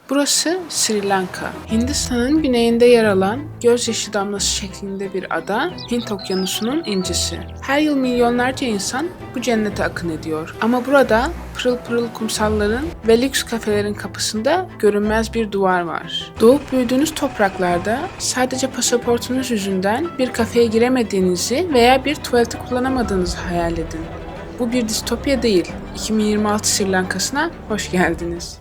Burası Sri Lanka. Hindistan'ın güneyinde yer alan gözyaşı damlası şeklinde bir ada, Hint Okyanusu'nun incisi. Her yıl milyonlarca insan bu cennete akın ediyor. Ama burada pırıl pırıl kumsalların ve lüks kafelerin kapısında görünmez bir duvar var. Doğup büyüdüğünüz topraklarda sadece pasaportunuz yüzünden bir kafeye giremediğinizi veya bir tuvaleti kullanamadığınızı hayal edin. Bu bir distopya değil. 2026 Sri Lanka'sına hoş geldiniz.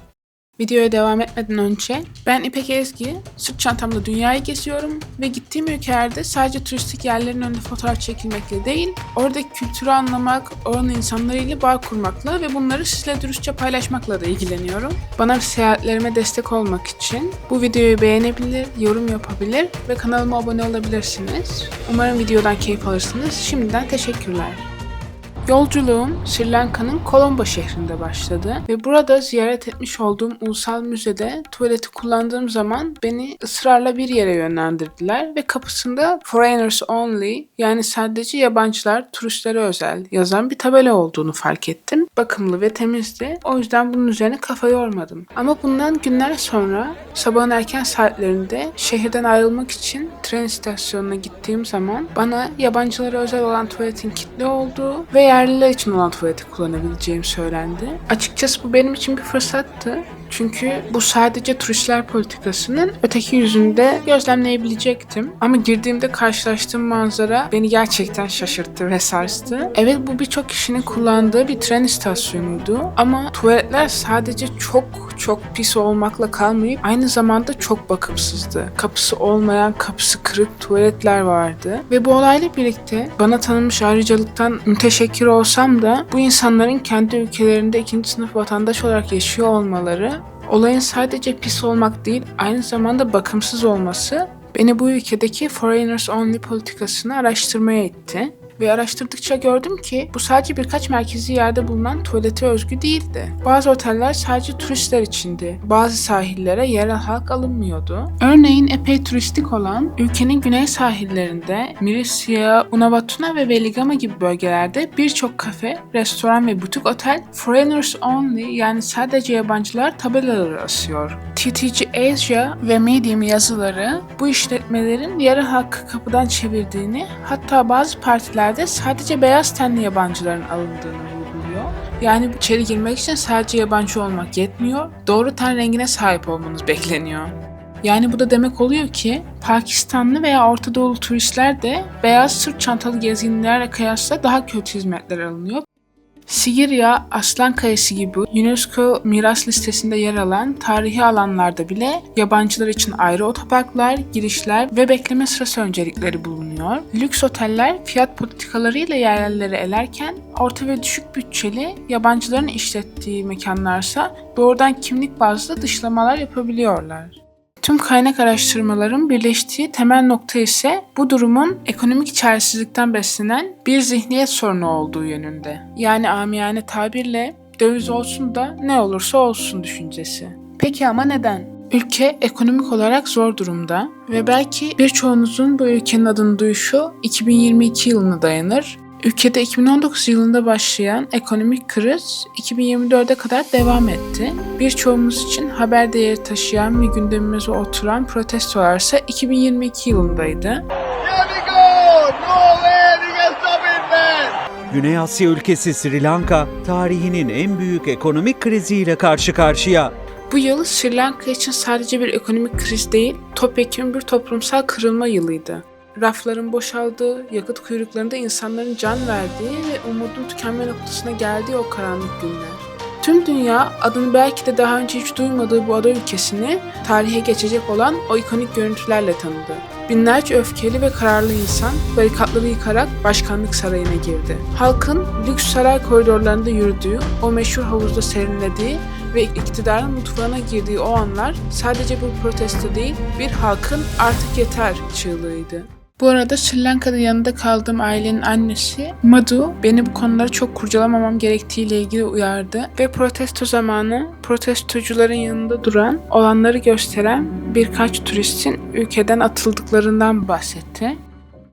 Videoya devam etmeden önce ben İpek Ezgi, sırt çantamla dünyayı geziyorum ve gittiğim ülkelerde sadece turistik yerlerin önünde fotoğraf çekilmekle değil, oradaki kültürü anlamak, oranın insanlarıyla bağ kurmakla ve bunları sizle dürüstçe paylaşmakla da ilgileniyorum. Bana seyahatlerime destek olmak için bu videoyu beğenebilir, yorum yapabilir ve kanalıma abone olabilirsiniz. Umarım videodan keyif alırsınız. Şimdiden teşekkürler. Yolculuğum Sri Lanka'nın Colombo şehrinde başladı ve burada ziyaret etmiş olduğum ulusal müzede tuvaleti kullandığım zaman beni ısrarla bir yere yönlendirdiler ve kapısında Foreigners Only, yani sadece yabancılar, turistlere özel yazan bir tabela olduğunu fark ettim. Bakımlı ve temizdi. O yüzden bunun üzerine kafa yormadım. Ama bundan günler sonra sabahın erken saatlerinde şehirden ayrılmak için tren istasyonuna gittiğim zaman bana yabancılara özel olan tuvaletin kilitli olduğu ve yerliler için olan tuvaleti kullanabileceğim söylendi. Açıkçası bu benim için bir fırsattı. Çünkü bu sadece turistler politikasının öteki yüzünde gözlemleyebilecektim. Ama girdiğimde karşılaştığım manzara beni gerçekten şaşırttı ve sarstı. Evet, bu birçok kişinin kullandığı bir tren istasyonuydu. Ama tuvaletler sadece çok pis olmakla kalmayıp aynı zamanda çok bakımsızdı. Kapısı olmayan, kapısı kırık tuvaletler vardı. Ve bu olayla birlikte bana tanınmış ayrıcalıktan müteşekkir olsam da bu insanların kendi ülkelerinde ikinci sınıf vatandaş olarak yaşıyor olmaları, olayın sadece pis olmak değil, aynı zamanda bakımsız olması beni bu ülkedeki Foreigners Only politikasını araştırmaya itti. Ve araştırdıkça gördüm ki bu sadece birkaç merkezi yerde bulunan tuvalete özgü değildi. Bazı oteller sadece turistler içindi. Bazı sahillere yerel halk alınmıyordu. Örneğin epey turistik olan ülkenin güney sahillerinde Mirisya, Unawatuna ve Veligama gibi bölgelerde birçok kafe, restoran ve butik otel Foreigners Only, yani sadece yabancılar tabelaları asıyor. TTG Asia ve Medium yazıları bu işletmelerin yerel halkı kapıdan çevirdiğini, hatta bazı partilerde sadece beyaz tenli yabancıların alındığını vurguluyor. Yani içeri girmek için sadece yabancı olmak yetmiyor, doğru ten rengine sahip olmanız bekleniyor. Yani bu da demek oluyor ki Pakistanlı veya Orta Doğulu turistler de beyaz sırt çantalı gezginlerle kıyasla daha kötü hizmetler alınıyor. Sigiriya, Aslan Kayası gibi UNESCO miras listesinde yer alan tarihi alanlarda bile yabancılar için ayrı otoparklar, girişler ve bekleme sırası öncelikleri bulunuyor. Lüks oteller fiyat politikalarıyla yerlileri elerken orta ve düşük bütçeli yabancıların işlettiği mekanlarsa doğrudan kimlik bazlı dışlamalar yapabiliyorlar. Tüm kaynak araştırmaların birleştiği temel nokta ise bu durumun ekonomik çaresizlikten beslenen bir zihniyet sorunu olduğu yönünde. Yani amiyane tabirle döviz olsun da ne olursa olsun düşüncesi. Peki ama neden? Ülke ekonomik olarak zor durumda ve belki birçoğunuzun bu ülkenin adını duyuşu 2022 yılına dayanır. Ülkede 2019 yılında başlayan ekonomik kriz 2024'e kadar devam etti. Birçoğumuz için haber değeri taşıyan ve gündemimize oturan protestolarsa 2022 yılındaydı. Güney Asya ülkesi Sri Lanka, tarihinin en büyük ekonomik kriziyle karşı karşıya. Bu yıl Sri Lanka için sadece bir ekonomik kriz değil, topyekun bir toplumsal kırılma yılıydı. Rafların boşaldığı, yakıt kuyruklarında insanların can verdiği ve umudun tükenme noktasına geldiği o karanlık günler. Tüm dünya adını belki de daha önce hiç duymadığı bu ada ülkesini tarihe geçecek olan o ikonik görüntülerle tanıdı. Binlerce öfkeli ve kararlı insan barikatları yıkarak başkanlık sarayına girdi. Halkın lüks saray koridorlarında yürüdüğü, o meşhur havuzda serinlediği ve iktidarın mutfağına girdiği o anlar sadece bir protesto değil, bir halkın artık yeter çığlığıydı. Bu arada Sri Lanka'da yanında kaldığım ailenin annesi Madhu beni bu konuları çok kurcalamamam gerektiğiyle ilgili uyardı ve protesto zamanı protestocuların yanında duran, olanları gösteren birkaç turistin ülkeden atıldıklarından bahsetti.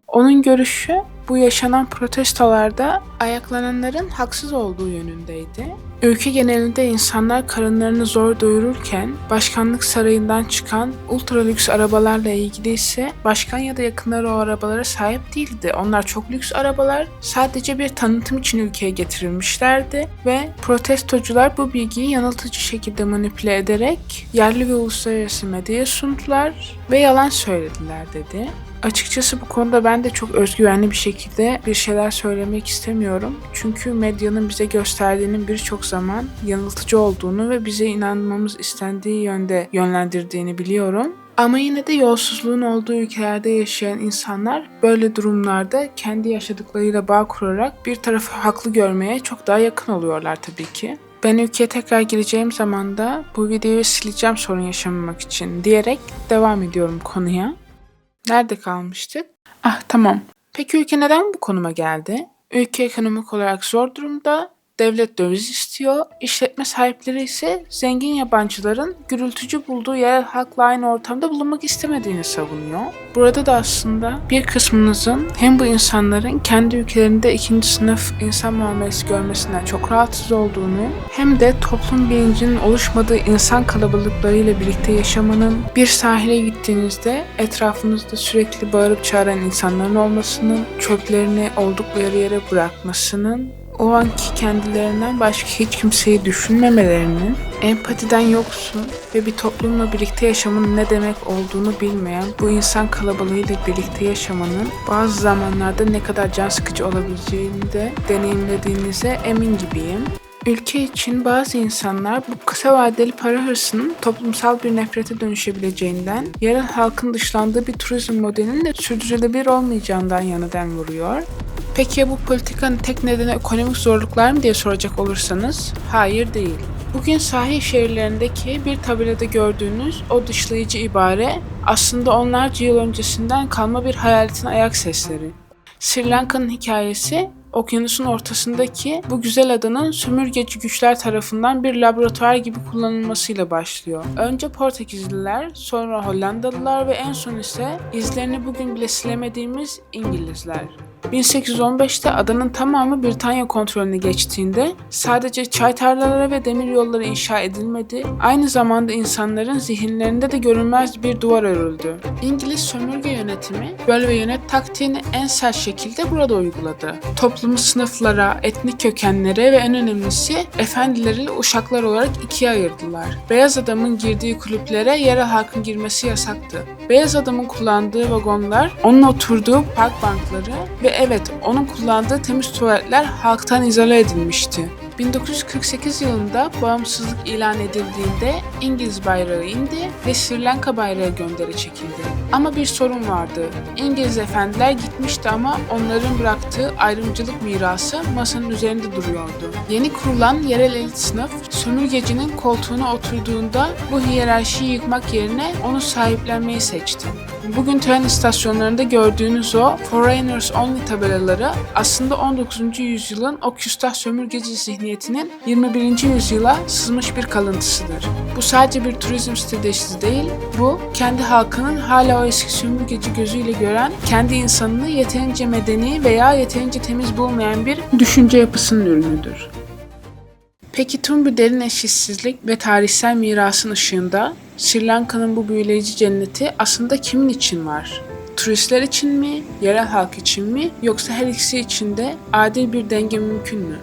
Onun görüşü bu yaşanan protestolarda ayaklananların haksız olduğu yönündeydi. Ülke genelinde insanlar karınlarını zor doyururken başkanlık sarayından çıkan ultra lüks arabalarla ilgili ise başkan ya da yakınları o arabalara sahip değildi. Onlar çok lüks arabalar, sadece bir tanıtım için ülkeye getirilmişlerdi ve protestocular bu bilgiyi yanıltıcı şekilde manipüle ederek yerli ve uluslararası medyaya sundular ve yalan söylediler dedi. Açıkçası bu konuda ben de çok özgüvenli bir şekilde bir şeyler söylemek istemiyorum. Çünkü medyanın bize gösterdiğinin birçok zaman yanıltıcı olduğunu ve bize inanmamız istendiği yönde yönlendirdiğini biliyorum. Ama yine de yolsuzluğun olduğu ülkelerde yaşayan insanlar böyle durumlarda kendi yaşadıklarıyla bağ kurarak bir tarafı haklı görmeye çok daha yakın oluyorlar tabii ki. Ben ülkeye tekrar gireceğim zaman da bu videoyu sileceğim sorun yaşamamak için diyerek devam ediyorum konuya. Nerede kalmıştık? Tamam. Peki ülke neden bu konuma geldi? Ülke ekonomik olarak zor durumda, devlet döviz istiyor, işletme sahipleri ise zengin yabancıların gürültücü bulduğu yerel halkla aynı ortamda bulunmak istemediğini savunuyor. Burada da aslında bir kısmınızın hem bu insanların kendi ülkelerinde ikinci sınıf insan muamelesi görmesinden çok rahatsız olduğunu, hem de toplum bilincinin oluşmadığı insan kalabalıklarıyla birlikte yaşamanın, bir sahile gittiğinizde etrafınızda sürekli bağırıp çağıran insanların olmasının, çöplerini oldukları yere bırakmasının, o anki kendilerinden başka hiç kimseyi düşünmemelerinin, empatiden yoksun ve bir toplumla birlikte yaşamanın ne demek olduğunu bilmeyen bu insan kalabalığıyla birlikte yaşamanın bazı zamanlarda ne kadar can sıkıcı olabileceğini de deneyimlediğinize emin gibiyim. Ülke için bazı insanlar bu kısa vadeli para hırsının toplumsal bir nefrete dönüşebileceğinden, yerel halkın dışlandığı bir turizm modelinin de sürdürülebilir olmayacağından yana dem vuruyor. Peki ya bu politikanın tek nedeni ekonomik zorluklar mı diye soracak olursanız, hayır değil. Bugün sahil şehirlerindeki bir tabelada gördüğünüz o dışlayıcı ibare aslında onlarca yıl öncesinden kalma bir hayaletin ayak sesleri. Sri Lanka'nın hikayesi, okyanusun ortasındaki bu güzel adanın sömürgeci güçler tarafından bir laboratuvar gibi kullanılmasıyla başlıyor. Önce Portekizliler, sonra Hollandalılar ve en son ise izlerini bugün bile silemediğimiz İngilizler. 1815'te adanın tamamı Britanya kontrolüne geçtiğinde sadece çay tarlaları ve demir yolları inşa edilmedi, aynı zamanda insanların zihinlerinde de görünmez bir duvar örüldü. İngiliz sömürge yönetimi böl ve yönet taktiğini en sert şekilde burada uyguladı. Toplumu sınıflara, etnik kökenlere ve en önemlisi efendilerle uşaklar olarak ikiye ayırdılar. Beyaz adamın girdiği kulüplere yerel halkın girmesi yasaktı. Beyaz adamın kullandığı vagonlar, onun oturduğu park bankları ve evet, onun kullandığı temiz tuvaletler halktan izole edilmişti. 1948 yılında bağımsızlık ilan edildiğinde İngiliz bayrağı indi ve Sri Lanka bayrağı gönderi çekildi. Ama bir sorun vardı. İngiliz efendiler gitmişti ama onların bıraktığı ayrımcılık mirası masanın üzerinde duruyordu. Yeni kurulan yerel elit sınıf sömürgecinin koltuğuna oturduğunda bu hiyerarşiyi yıkmak yerine onu sahiplenmeyi seçti. Bugün tren istasyonlarında gördüğünüz o Foreigners Only tabelaları aslında 19. yüzyılın o küstah sömürgeci zihniyetinin 21. yüzyıla sızmış bir kalıntısıdır. Bu sadece bir turizm stratejisi değil, bu kendi halkının hala o eski sömürgeci gözüyle gören, kendi insanını yeterince medeni veya yeterince temiz bulmayan bir düşünce yapısının ürünüdür. Peki tüm bu derin eşitsizlik ve tarihsel mirasın ışığında Sri Lanka'nın bu büyüleyici cenneti aslında kimin için var? Turistler için mi, yerel halk için mi, yoksa her ikisi için de adil bir denge mümkün mü?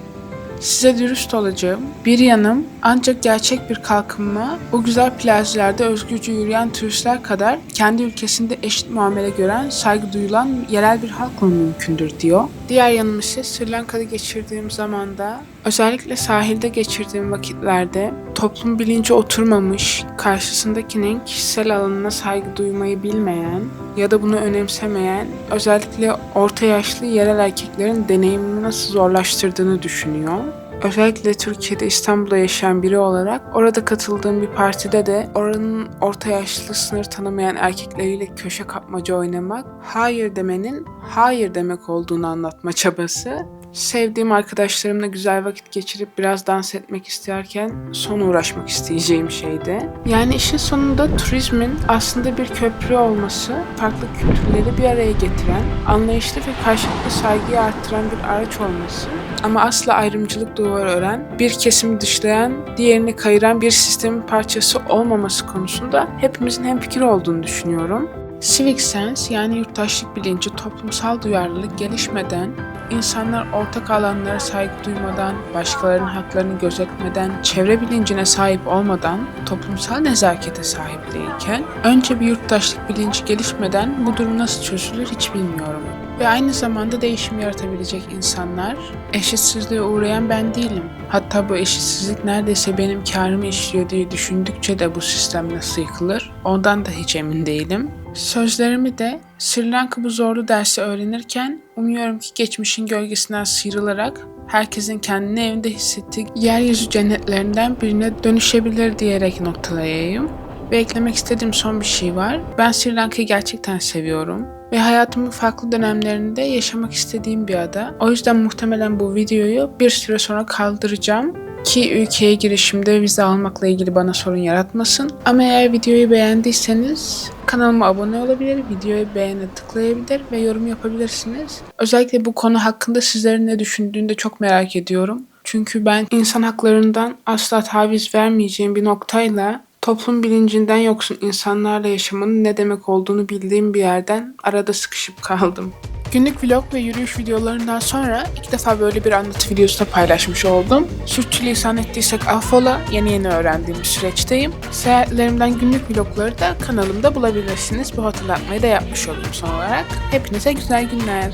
Size dürüst olacağım. Bir yanım ancak gerçek bir kalkınma o güzel plajlarda özgürce yürüyen turistler kadar kendi ülkesinde eşit muamele gören, saygı duyulan yerel bir halkla mümkündür diyor. Diğer yanım ise Sri Lanka'da geçirdiğim zamanda, özellikle sahilde geçirdiğim vakitlerde toplum bilinci oturmamış, karşısındakinin kişisel alanına saygı duymayı bilmeyen ya da bunu önemsemeyen, özellikle orta yaşlı yerel erkeklerin deneyimini nasıl zorlaştırdığını düşünüyor. Özellikle Türkiye'de, İstanbul'da yaşayan biri olarak orada katıldığım bir partide de oranın orta yaşlı sınır tanımayan erkekleriyle köşe kapmaca oynamak, hayır demenin hayır demek olduğunu anlatma çabası, sevdiğim arkadaşlarımla güzel vakit geçirip biraz dans etmek isterken son uğraşmak isteyeceğim şeydi. Yani işin sonunda turizmin aslında bir köprü olması, farklı kültürleri bir araya getiren, anlayışlı ve karşılıklı saygıyı arttıran bir araç olması ama asla ayrımcılık duvarı ören, bir kesimi dışlayan, diğerini kayıran bir sistemin parçası olmaması konusunda hepimizin hemfikir olduğunu düşünüyorum. Civic sense yani yurttaşlık bilinci, toplumsal duyarlılık gelişmeden, insanlar ortak alanlara saygı duymadan, başkalarının haklarını gözetmeden, çevre bilincine sahip olmadan, toplumsal nezakete sahip değilken, önce bir yurttaşlık bilinci gelişmeden bu durum nasıl çözülür hiç bilmiyorum. Ve aynı zamanda değişim yaratabilecek insanlar, eşitsizliğe uğrayan ben değilim. Hatta bu eşitsizlik neredeyse benim kârımı işliyor diye düşündükçe de bu sistem nasıl yıkılır, ondan da hiç emin değilim. Sözlerimi de Sri Lanka bu zorlu dersi öğrenirken umuyorum ki geçmişin gölgesinden sıyrılarak herkesin kendini evinde hissettiği yeryüzü cennetlerinden birine dönüşebilir diyerek noktalayayım. Ve eklemek istediğim son bir şey var. Ben Sri Lanka'yı gerçekten seviyorum ve hayatımın farklı dönemlerinde yaşamak istediğim bir ada. O yüzden muhtemelen bu videoyu bir süre sonra kaldıracağım ki ülkeye girişimde vize almakla ilgili bana sorun yaratmasın. Ama eğer videoyu beğendiyseniz kanalıma abone olabilir, videoyu beğene tıklayabilir ve yorum yapabilirsiniz. Özellikle bu konu hakkında sizlerin ne düşündüğünü de çok merak ediyorum. Çünkü ben insan haklarından asla taviz vermeyeceğim bir noktayla toplum bilincinden yoksun insanlarla yaşamanın ne demek olduğunu bildiğim bir yerden arada sıkışıp kaldım. Günlük vlog ve yürüyüş videolarından sonra ilk defa böyle bir anlatı videosu da paylaşmış oldum. Sürçülisan ettiysek affola, yeni öğrendiğim bir süreçteyim. Seyahatlerimden günlük vlogları da kanalımda bulabilirsiniz. Bu hatırlatmayı da yapmış olayım son olarak. Hepinize güzel günler.